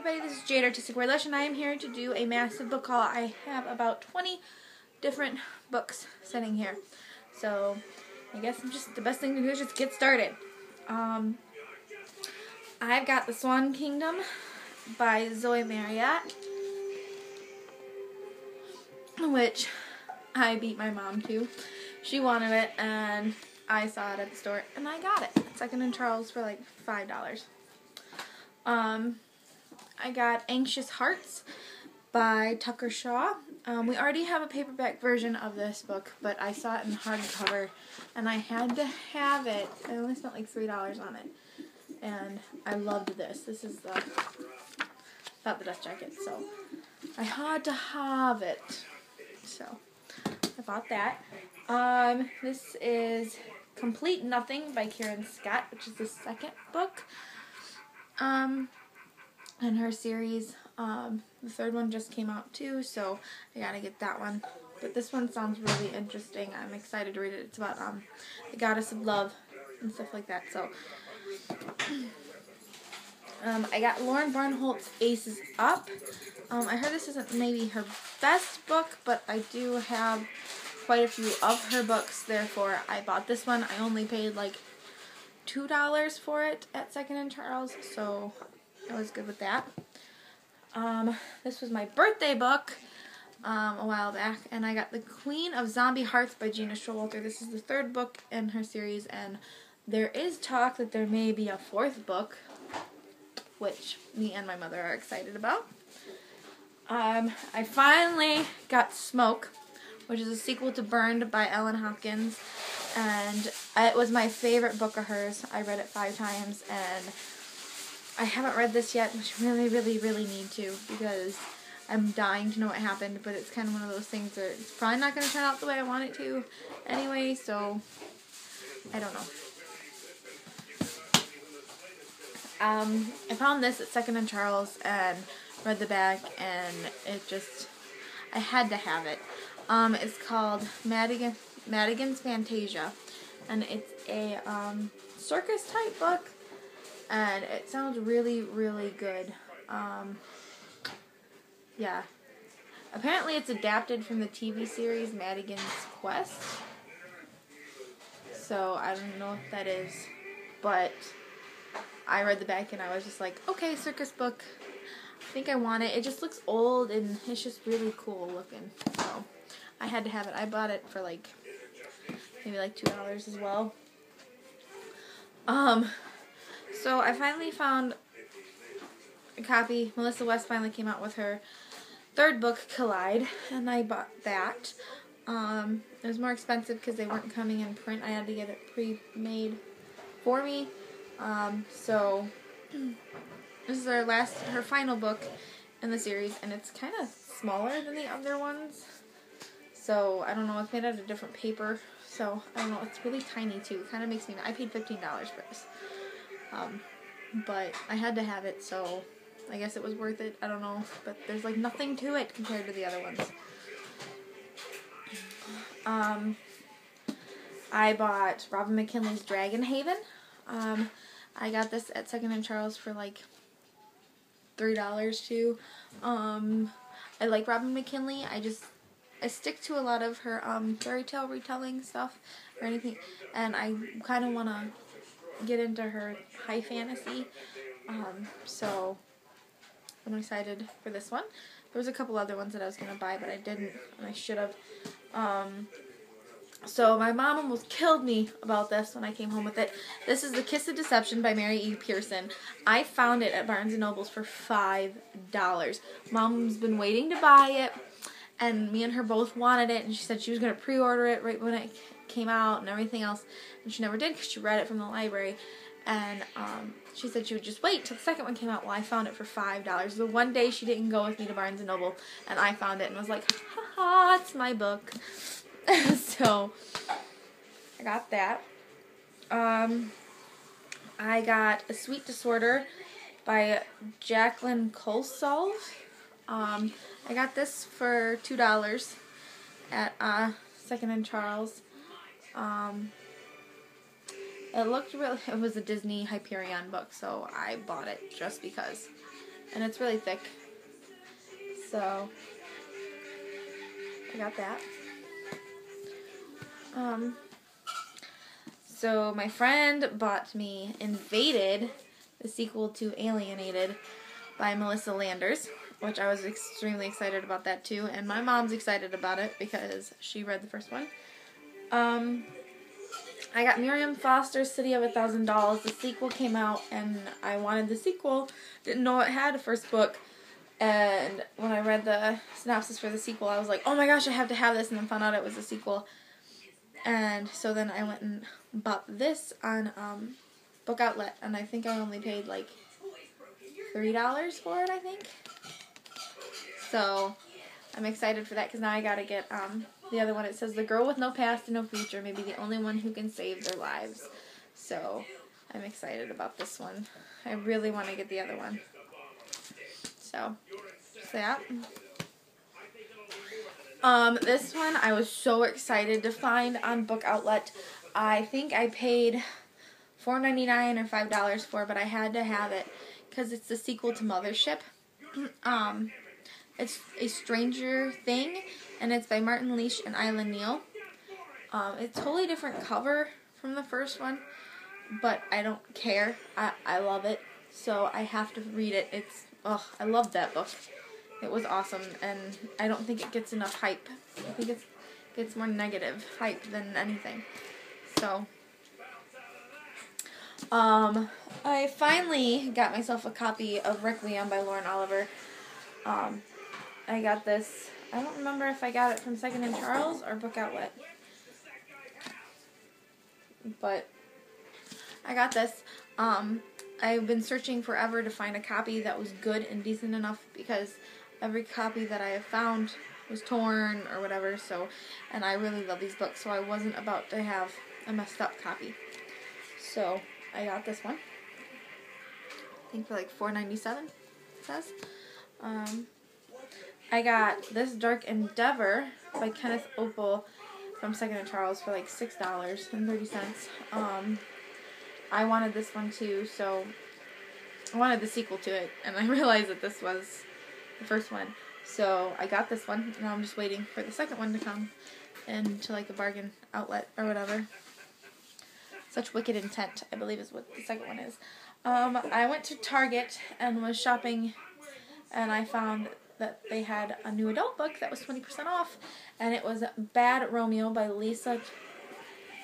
everybody, this is Jade Artistic Relish, and I am here to do a massive book haul. I have about 20 different books sitting here. So, I guess the best thing to do is just get started. I've got The Swan Kingdom by Zoe Marriott, which I beat my mom to. She wanted it, and I saw it at the store, and I got it. Second and Charles for like $5. I got Anxious Hearts by Tucker Shaw. We already have a paperback version of this book, but I saw it in hardcover, and I had to have it. I only spent like $3 on it, and I loved this. This is about the dust jacket, so I had to have it. So I bought that. This is Complete Nothing by Karen Scott, which is the second book in her series. The third one just came out too, so I gotta get that one. But this one sounds really interesting. I'm excited to read it. It's about the goddess of love and stuff like that. So I got Lauren Barnholt's Aces Up. I heard this isn't maybe her best book, but I do have quite a few of her books, therefore I bought this one. I only paid like $2 for it at Second and Charles, so I was good with that. This was my birthday book a while back, and I got The Queen of Zombie Hearts by Gina Showalter. This is the third book in her series, and there is talk that there may be a fourth book, which me and my mother are excited about. I finally got Smoke, which is a sequel to Burned by Ellen Hopkins, and it was my favorite book of hers. I read it 5 times, and I haven't read this yet, which I really, really, really need to, because I'm dying to know what happened, but it's kind of one of those things that it's probably not going to turn out the way I want it to anyway, so I don't know. I found this at Second and Charles and read the back, and I had to have it. It's called Madigan's Fantasia, and it's a circus type book, and it sounds really, really good. Yeah. Apparently it's adapted from the TV series Madigan's Quest, so I don't know if that is, but I read the back and I was just like, okay, circus book, I think I want it. It just looks old, and it's just really cool looking, so I had to have it. I bought it for like maybe like $2 as well. So I finally found a copy. Melissa West finally came out with her third book, Collide, and I bought that. It was more expensive because they weren't coming in print. I had to get it pre-made for me. So this is her final book in the series, and it's kind of smaller than the other ones. So I don't know, it's made out of different paper. So I don't know, it's really tiny too. It kind of makes me, I paid $15 for this. But I had to have it, so I guess it was worth it. I don't know, but there's like nothing to it compared to the other ones. I bought Robin McKinley's Dragon Haven. I got this at Second and Charles for like $3 too. I like Robin McKinley. I stick to a lot of her fairy tale retelling stuff or anything, and I kind of want to get into her high fantasy. So I'm excited for this one. There was a couple other ones that I was going to buy, but I didn't, and I should have. So my mom almost killed me about this when I came home with it. This is The Kiss of Deception by Mary E. Pearson. I found it at Barnes & Noble's for $5. Mom's been waiting to buy it, and me and her both wanted it, and she said she was going to pre-order it right when it came out and everything else, and she never did because she read it from the library, and she said she would just wait till the second one came out. Well, I found it for $5. The one day she didn't go with me to Barnes & Noble, and I found it and was like, haha, it's my book. So I got that. I got A Sweet Disorder by Jacqueline Kolsolv. I got this for $2 at Second and Charles. It was a Disney Hyperion book, so I bought it just because. and it's really thick. So I got that. So my friend bought me Invaded, the sequel to Alienated by Melissa Landers, which I was extremely excited about that too, and my mom's excited about it because she read the first one. I got Miriam Foster's City of a Thousand Dolls. The sequel came out, and I wanted the sequel. Didn't know it had a first book, and when I read the synopsis for the sequel, I was like, oh my gosh, I have to have this, and then found out it was a sequel. And so then I went and bought this on Book Outlet, and I think I only paid like $3 for it, I think. So I'm excited for that because now I gotta get the other one. It says the girl with no past and no future may be the only one who can save their lives. So I'm excited about this one. I really want to get the other one. So that. This one I was so excited to find on Book Outlet. I think I paid $4.99 or $5 for it, but I had to have it because it's the sequel to Mothership. It's A Stranger Thing, and it's by Martin Leach and Isla Neal. It's a totally different cover from the first one, but I don't care. I love it, so I have to read it. I love that book. It was awesome, and I don't think it gets enough hype. I think it gets more negative hype than anything. So, I finally got myself a copy of Requiem by Lauren Oliver. I got this, I don't remember if I got it from Second and Charles or Book Outlet, but I got this. I've been searching forever to find a copy that was good and decent enough because every copy that I have found was torn or whatever, and I really love these books, so I wasn't about to have a messed up copy. So I got this one. I think for like $4.97, it says. I got this Dark Endeavor by Kenneth Opel from Second and Charles for like $6.30. I wanted this one too, so I wanted the sequel to it, and I realized that this was the first one. So I got this one, and I'm just waiting for the second one to come into like a bargain outlet or whatever. Such Wicked Intent, I believe is what the second one is. I went to Target and was shopping, and I found that they had a new adult book that was 20% off, and it was Bad Romeo by Lisa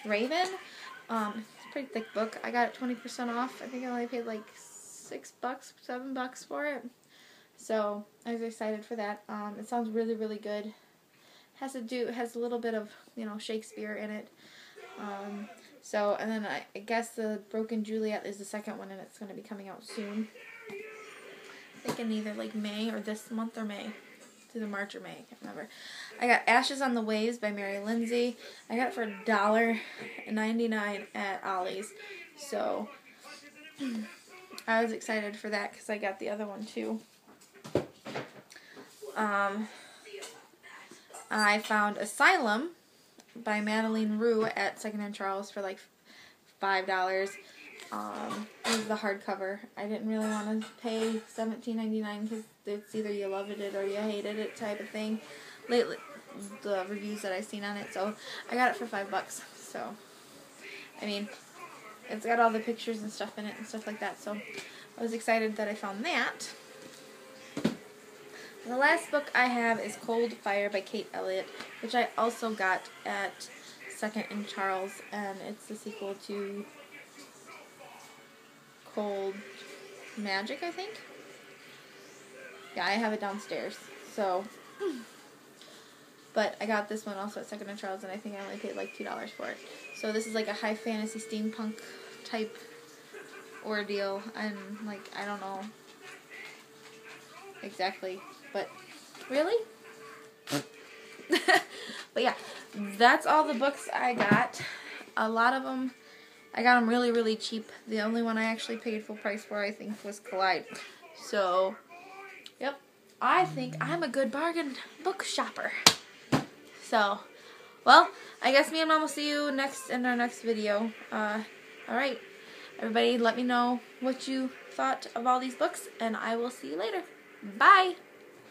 Raven. It's a pretty thick book. I got it 20% off. I think I only paid like $6, $7 for it. So I was excited for that. It sounds really, really good. Has a little bit of, Shakespeare in it. And then I guess the Broken Juliet is the second one, and it's going to be coming out soon. I think in either like May or this month or May. It's either March or May, I can't remember. I got Ashes on the Waves by Mary Lindsay. I got it for $1.99 at Ollie's. So I was excited for that because I got the other one too. I found Asylum by Madeleine Roux at Second and Charles for like $5. It was the hardcover. I didn't really want to pay $17.99 because it's either you loved it or you hated it type of thing. Lately, the reviews that I've seen on it, so I got it for $5. So, I mean, it's got all the pictures and stuff in it and stuff like that. So, I was excited that I found that. The last book I have is Cold Fire by Kate Elliott, which I also got at Second and Charles, and it's the sequel to Cold Magic, I think. Yeah, I have it downstairs. So, but I got this one also at Second and Charles, and I think I only paid like $2 for it. So this is like a high fantasy steampunk type ordeal, and like, I don't know exactly, but really? But yeah, that's all the books I got. A lot of them, I got them really, really cheap. The only one I actually paid full price for, I think, was Collide. So, yep, I think I'm a good bargain book shopper. So, well, I guess me and Mom will see you in our next video. Alright, Everybody, let me know what you thought of all these books, and I will see you later. Bye!